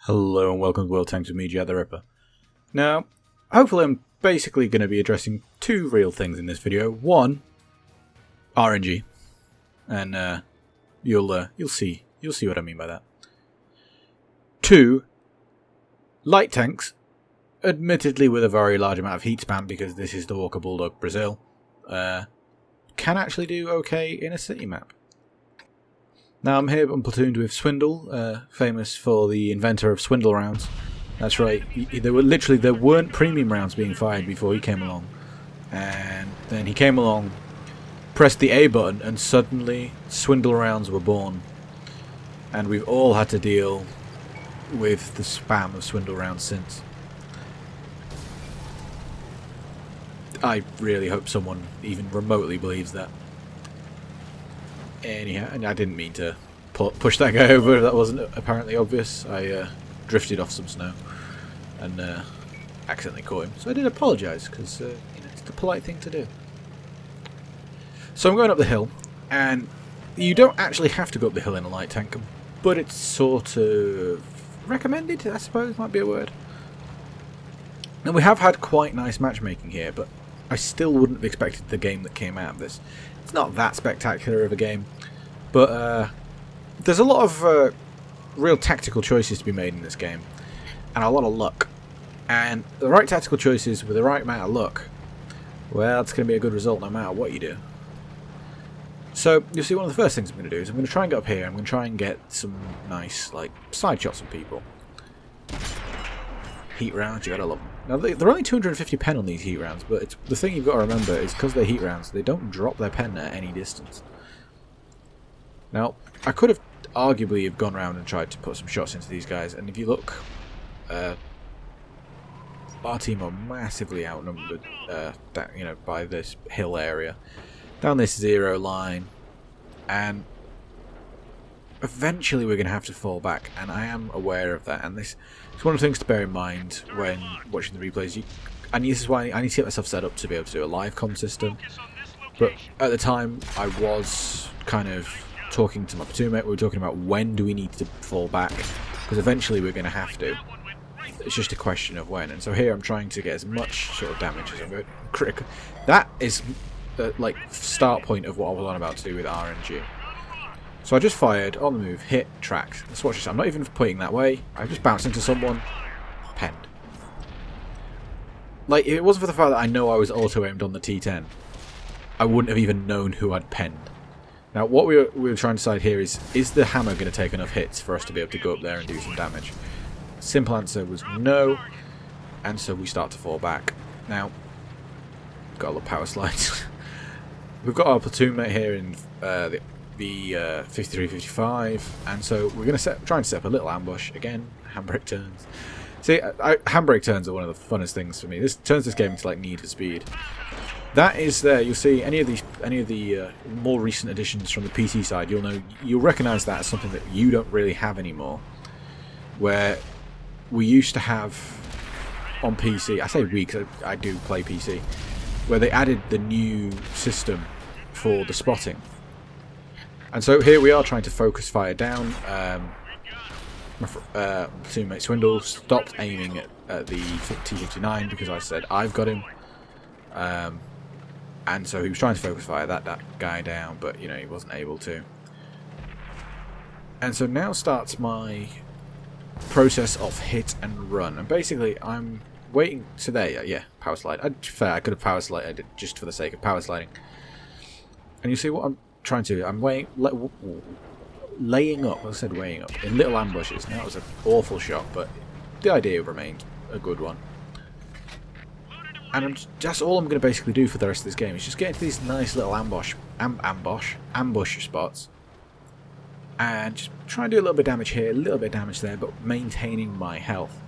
Hello and welcome to World Tanks with me, Jack the Ripper. Now, hopefully I'm basically going to be addressing two real things in this video. One, RNG, and you'll see what I mean by that. Two, light tanks, admittedly with a very large amount of heat span because this is the Walker Bulldog Brazil, can actually do okay in a city map. Now I'm here on platooned with Swindle, famous for the inventor of swindle rounds. That's right, there weren't premium rounds being fired before he came along. And then he came along, pressed the A button, and suddenly swindle rounds were born. And we've all had to deal with the spam of swindle rounds since. I really hope someone even remotely believes that. Anyhow, and I didn't mean to push that guy over if that wasn't apparently obvious. I drifted off some snow and accidentally caught him. So I did apologise because it's the polite thing to do. So I'm going up the hill, and you don't actually have to go up the hill in a light tank, but it's sort of recommended, I suppose might be a word. And we have had quite nice matchmaking here, but I still wouldn't have expected the game that came out of this. It's not that spectacular of a game, but there's a lot of real tactical choices to be made in this game, and a lot of luck. And the right tactical choices with the right amount of luck, well, it's going to be a good result no matter what you do. So, you'll see one of the first things I'm going to do is I'm going to try and get up here, I'm going to try and get some nice, side shots of people. Heat rounds, you gotta love them. Now, they're only 250 pen on these heat rounds, but the thing you've got to remember is because they're heat rounds, they don't drop their pen at any distance. Now, I could have arguably have gone around and tried to put some shots into these guys, and if you look, our team are massively outnumbered, by this hill area, down this zero line, and eventually we're going to have to fall back, and I am aware of that, and this is one of the things to bear in mind when watching the replays. And this is why I need to get myself set up to be able to do a live comm system, but at the time I was kind of talking to my platoon mate. We were talking about when do we need to fall back, because eventually we're going to have to. It's just a question of when, and so here I'm trying to get as much sort of damage as I'm going. Critical. That is the start point of what I was on about to do with RNG. So I just fired, on the move, hit, tracked. Let's watch this. I'm not even pointing that way. I just bounced into someone, penned. If it wasn't for the fact that I know I was auto-aimed on the T10, I wouldn't have even known who I'd penned. Now, what we were trying to decide here is the hammer going to take enough hits for us to be able to go up there and do some damage? Simple answer was no, and so we start to fall back. Now, got a little power slides. We've got our platoon mate here in the 53-55, and so we're going to try and set up a little ambush again. Handbrake turns. See, handbrake turns are one of the funnest things for me. This turns this game into Need for Speed. That is there. You'll see any of the more recent additions from the PC side. You'll recognise that as something that you don't really have anymore. Where we used to have on PC. I say we because I do play PC. Where they added the new system for the spotting. And so here we are trying to focus fire down. My platoon mate Swindle stopped aiming at the T-59 because I said I've got him. And so he was trying to focus fire that guy down, but he wasn't able to. And so now starts my process of hit and run. And basically I'm waiting today. Yeah, power slide. I could have power slided just for the sake of power sliding. And you see what I'm trying to do. I'm laying up. I said weighing up in little ambushes. Now that was an awful shot, but the idea remained a good one. And that's all I'm going to basically do for the rest of this game. Is just get into these nice little ambush spots, and just try and do a little bit of damage here, a little bit of damage there, but maintaining my health.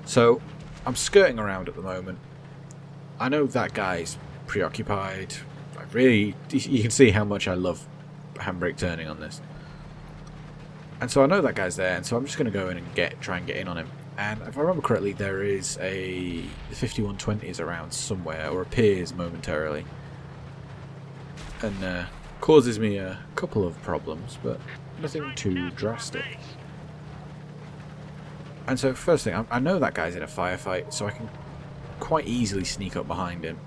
So I'm skirting around at the moment. I know that guy's preoccupied. You can see how much I love handbrake turning on this. And so I know that guy's there, and so I'm just going to go in and try and get in on him. And if I remember correctly, there is the 5120 is around somewhere, or appears momentarily. And causes me a couple of problems, but nothing too drastic. And so first thing, I know that guy's in a firefight, so I can quite easily sneak up behind him.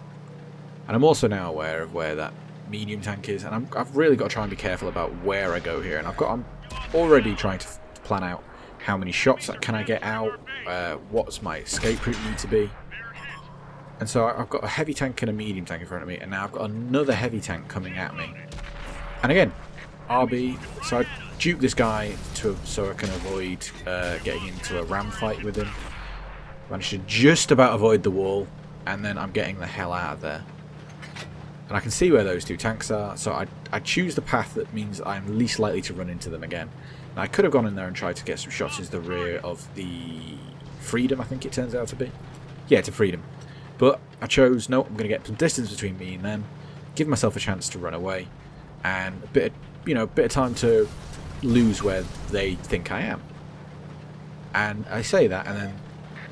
And I'm also now aware of where that medium tank is, and I've really got to try and be careful about where I go here. And I'm already trying to plan out how many shots can I get out, what's my escape route need to be. And so I've got a heavy tank and a medium tank in front of me, and now I've got another heavy tank coming at me. And again, RB, so I dupe this guy so I can avoid getting into a ram fight with him. Managed to just about avoid the wall, and then I'm getting the hell out of there. And I can see where those two tanks are, so I choose the path that means I'm least likely to run into them again. Now, I could have gone in there and tried to get some shots into the rear of the Freedom, I think it turns out to be. Yeah, it's a Freedom. But I chose, no, I'm going to get some distance between me and them, give myself a chance to run away, and a bit of time to lose where they think I am. And I say that, and then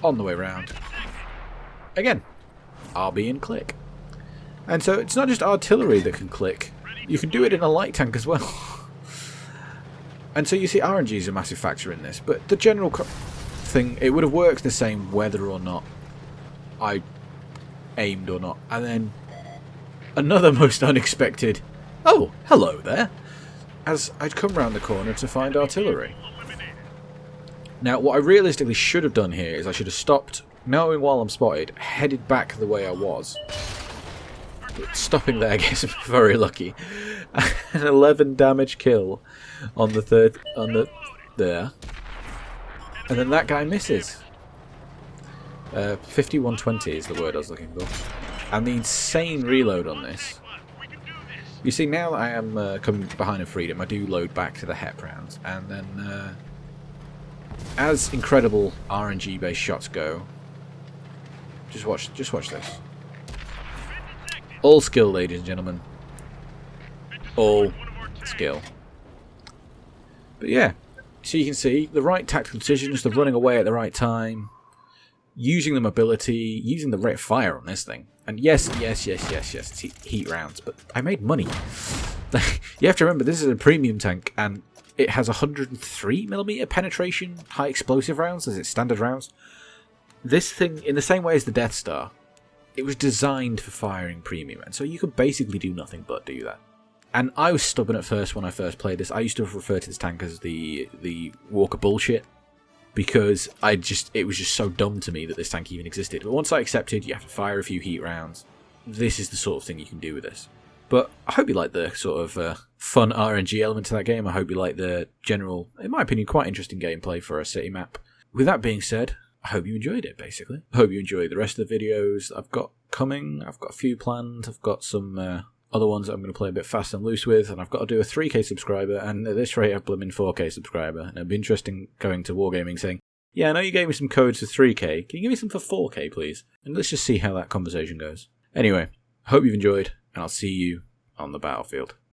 on the way round, again, RB and click. And so it's not just artillery that can click, you can do it in a light tank as well. And so you see RNG is a massive factor in this, but the general thing, it would have worked the same whether or not I aimed or not. And then another most unexpected, oh, hello there, as I'd come round the corner to find artillery. Now, what I realistically should have done here is I should have stopped, knowing while I'm spotted, headed back the way I was. But stopping there gets very lucky. An 11 damage kill on the third, there. And then that guy misses. 5120 is the word I was looking for. And the insane reload on this. You see, now that I am coming behind a Freedom, I do load back to the HEP rounds. And then, as incredible RNG based shots go, just watch this. All skill, ladies and gentlemen. All skill. But yeah, so you can see the right tactical decisions, the running away at the right time, using the mobility, using the rate of fire on this thing. And yes, it's heat rounds, but I made money. You have to remember, this is a premium tank, and it has 103mm penetration high explosive rounds as its standard rounds. This thing, in the same way as the Death Star, it was designed for firing premium, and so you could basically do nothing but do that. And I was stubborn at first when I first played this. I used to refer to this tank as the Walker bullshit, because it was just so dumb to me that this tank even existed. But once I accepted you have to fire a few heat rounds, this is the sort of thing you can do with this. But I hope you like the sort of fun RNG element to that game. I hope you like the general, in my opinion, quite interesting gameplay for a city map. With that being said, I hope you enjoyed it, basically. I hope you enjoy the rest of the videos I've got coming. I've got a few planned. I've got some other ones that I'm going to play a bit fast and loose with, and I've got to do a 3k subscriber, and at this rate, I've blooming 4k subscriber. And it'd be interesting going to Wargaming saying, yeah, I know you gave me some codes for 3k. Can you give me some for 4k, please? And let's just see how that conversation goes. Anyway, hope you've enjoyed, and I'll see you on the battlefield.